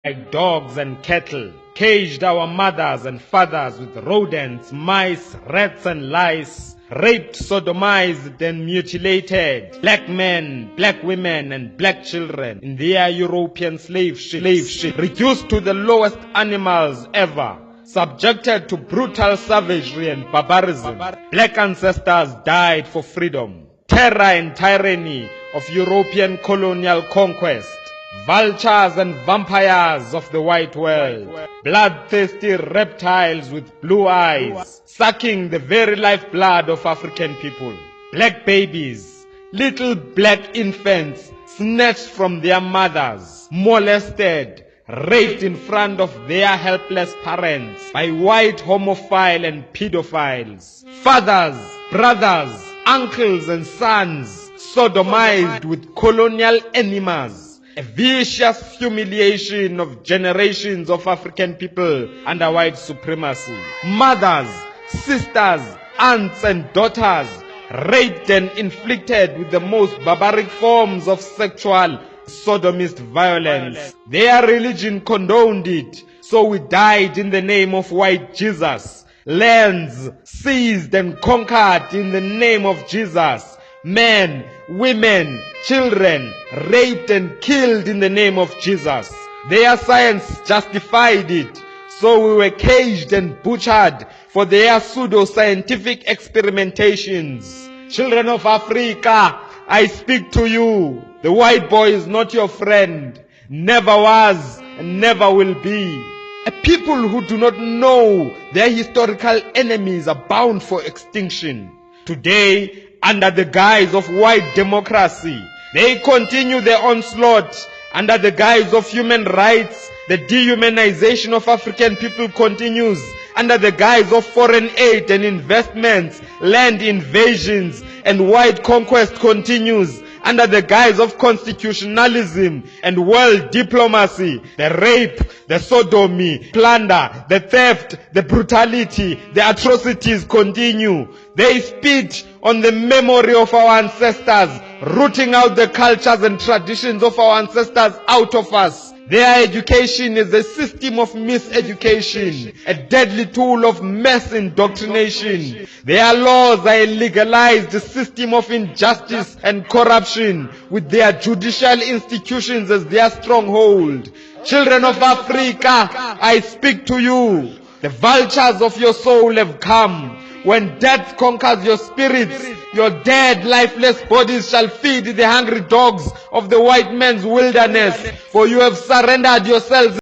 like dogs and cattle, caged our mothers and fathers with rodents, mice, rats and lice, raped, sodomized and mutilated black men, black women and black children in their European slave ships, reduced to the lowest animals ever, subjected to brutal savagery and barbarism. Black ancestors died for freedom. Terror and tyranny of European colonial conquest. Vultures and vampires of the white world, bloodthirsty reptiles with blue eyes, sucking the very lifeblood of African people. Black babies, little black infants snatched from their mothers, molested, raped in front of their helpless parents by white homophile and pedophiles. Fathers, brothers, uncles and sons sodomized with colonial enemas. A vicious humiliation of generations of African people under white supremacy. Mothers, sisters, aunts and daughters raped and inflicted with the most barbaric forms of sexual sodomist violence. Their religion condoned it, so we died in the name of white Jesus. Lands seized and conquered in the name of Jesus. Men, women, children raped and killed in the name of Jesus. Their science justified it, so we were caged and butchered for their pseudo-scientific experimentations. Children of Africa, I speak to you. The white boy is not your friend, never was and never will be. A people who do not know their historical enemies are bound for extinction. Today, under the guise of white democracy, they continue their onslaught. Under the guise of human rights, the dehumanization of African people continues. Under the guise of foreign aid and investments, land invasions and white conquest continues. Under the guise of constitutionalism and world diplomacy, the rape, the sodomy, plunder, the theft, the brutality, the atrocities continue. They spit on the memory of our ancestors, rooting out the cultures and traditions of our ancestors out of us. Their education is a system of miseducation, a deadly tool of mass indoctrination. Their laws are a legalized system of injustice and corruption, with their judicial institutions as their stronghold. Children of Africa, I speak to you. The vultures of your soul have come. When death conquers your spirits, your dead, lifeless bodies shall feed the hungry dogs of the white man's wilderness, for you have surrendered yourselves